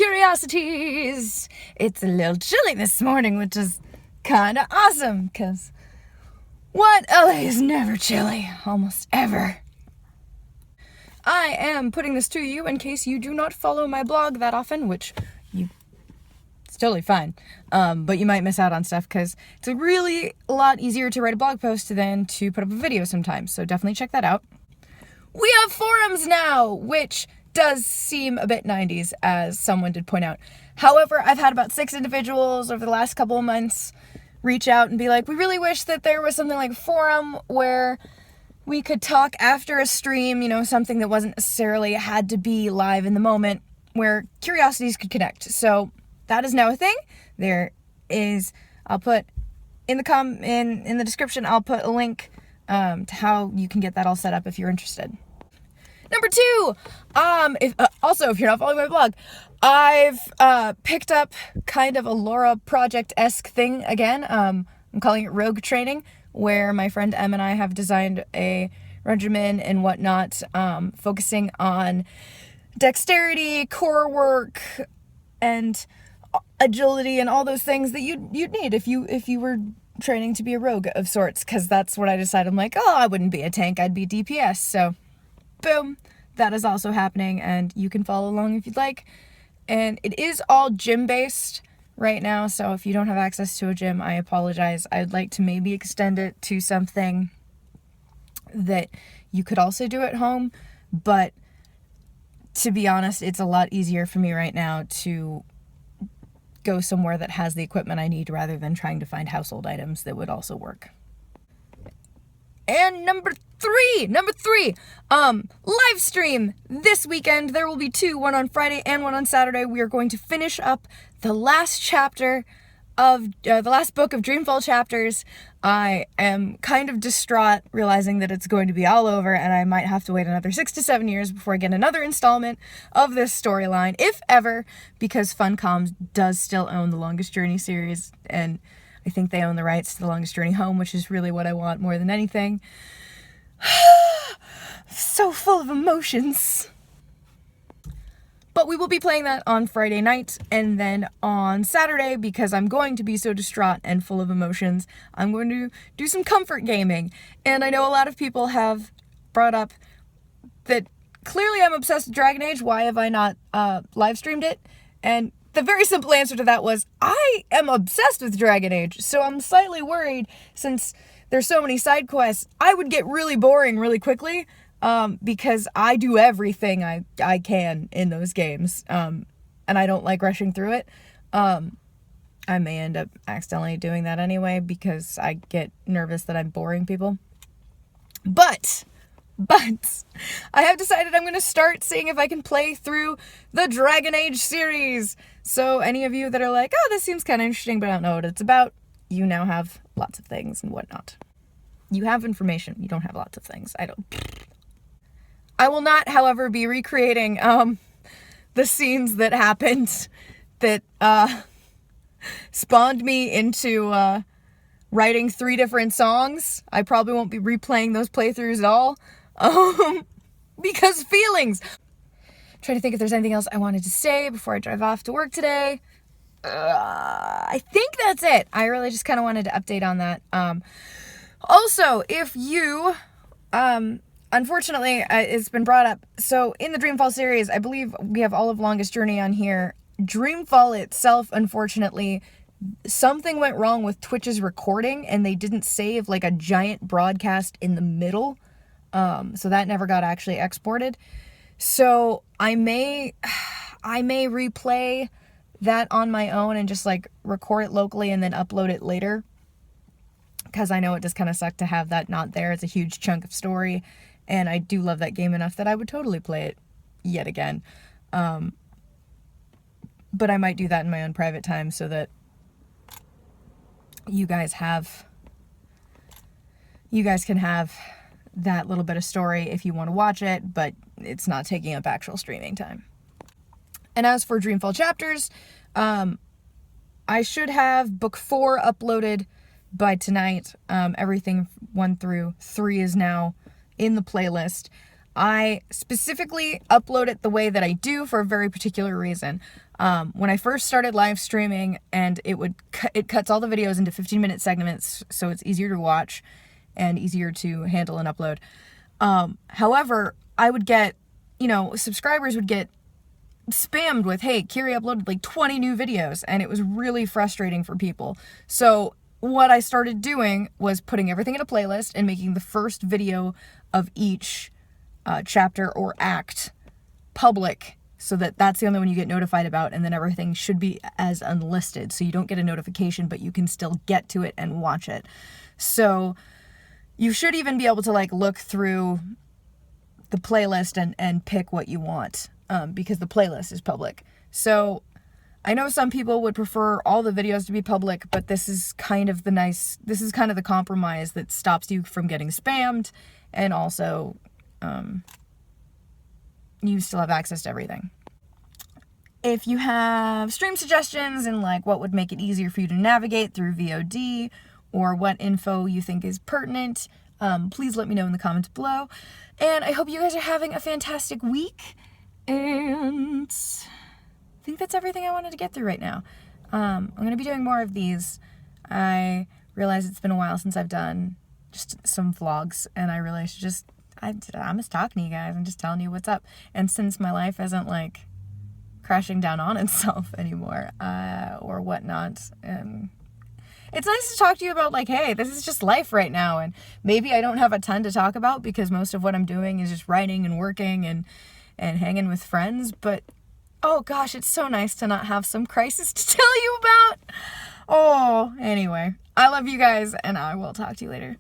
curiosities. It's a little chilly this morning, which is kind of awesome, because what? LA is never chilly, almost ever. I am putting this to you in case you do not follow my blog that often, which it's totally fine, but you might miss out on stuff, because it's a lot easier to write a blog post than to put up a video sometimes, so definitely check that out. We have forums now, which does seem a bit 90s, as someone did point out. However, I've had about 6 individuals over the last couple of months reach out and be like, we really wish that there was something like a forum where we could talk after a stream, something that wasn't necessarily had to be live in the moment, where curiosities could connect. So that is now a thing. I'll put in the description, I'll put a link to how you can get that all set up if you're interested. Number 2, if you're not following my blog, I've picked up kind of a Laura Project-esque thing again. I'm calling it Rogue Training, where my friend Em and I have designed a regimen and whatnot, focusing on dexterity, core work, and agility, and all those things that you'd need if you were training to be a rogue of sorts, because that's what I decided. I'm like, I wouldn't be a tank, I'd be DPS, so boom, that is also happening, and you can follow along if you'd like. And it is all gym-based right now, so if you don't have access to a gym, I apologize. I'd like to maybe extend it to something that you could also do at home, but to be honest, it's a lot easier for me right now to go somewhere that has the equipment I need rather than trying to find household items that would also work. And number three, live stream this weekend. There will be 2, one on Friday and one on Saturday. We are going to finish up the last chapter of the last book of Dreamfall chapters. I am kind of distraught realizing that it's going to be all over, and I might have to wait another 6 to 7 years before I get another installment of this storyline, if ever, because Funcom does still own the Longest Journey series, and I think they own the rights to the Longest Journey Home, which is really what I want more than anything. So full of emotions. But we will be playing that on Friday night, and then on Saturday, because I'm going to be so distraught and full of emotions, I'm going to do some comfort gaming. And I know a lot of people have brought up that clearly I'm obsessed with Dragon Age. Why have I not live streamed it? And the very simple answer to that was, I am obsessed with Dragon Age, so I'm slightly worried, since there's so many side quests, I would get really boring really quickly, because I do everything I can in those games, and I don't like rushing through it. I may end up accidentally doing that anyway, because I get nervous that I'm boring people. But I have decided I'm going to start seeing if I can play through the Dragon Age series. So any of you that are like, this seems kind of interesting, but I don't know what it's about, you now have lots of things and whatnot. You have information. You don't have lots of things. I will not, however, be recreating the scenes that happened that spawned me into writing 3 different songs. I probably won't be replaying those playthroughs at all. Because feelings. Trying to think if there's anything else I wanted to say before I drive off to work today. I think that's it. I really just kind of wanted to update on that. Also, if you, unfortunately, it's been brought up. So in the Dreamfall series, I believe we have all of Longest Journey on here. Dreamfall itself, unfortunately, something went wrong with Twitch's recording, and they didn't save like a giant broadcast in the middle. So that never got actually exported. So I may replay that on my own and just like record it locally and then upload it later, because I know it just kind of sucked to have that not there. It's a huge chunk of story, and I do love that game enough that I would totally play it yet again. But I might do that in my own private time so that you guys can have that little bit of story if you want to watch it, but it's not taking up actual streaming time. And as for Dreamfall chapters, I should have book 4 uploaded by tonight. Everything 1 through 3 is now in the playlist. I specifically upload it the way that I do for a very particular reason. When I first started live streaming, and it cuts all the videos into 15-minute segments, so it's easier to watch and easier to handle and upload. However, I would get, subscribers would get spammed with, hey, Kiri uploaded like 20 new videos, and it was really frustrating for people. So what I started doing was putting everything in a playlist and making the first video of each chapter or act public, so that that's the only one you get notified about, and then everything should be as unlisted, so you don't get a notification, but you can still get to it and watch it. So you should even be able to like look through the playlist and pick what you want, because the playlist is public. So I know some people would prefer all the videos to be public, but this is kind of the compromise that stops you from getting spammed, and also you still have access to everything. If you have stream suggestions and like what would make it easier for you to navigate through VOD, or what info you think is pertinent, please let me know in the comments below. And I hope you guys are having a fantastic week. And I think that's everything I wanted to get through right now. I'm going to be doing more of these. I realize it's been a while since I've done just some vlogs, and I realized I'm just talking to you guys. I'm just telling you what's up. And since my life isn't like crashing down on itself anymore, or whatnot, and it's nice to talk to you about like, hey, this is just life right now, and maybe I don't have a ton to talk about because most of what I'm doing is just writing and working and hanging with friends, but oh gosh, it's so nice to not have some crisis to tell you about. Oh, anyway, I love you guys, and I will talk to you later.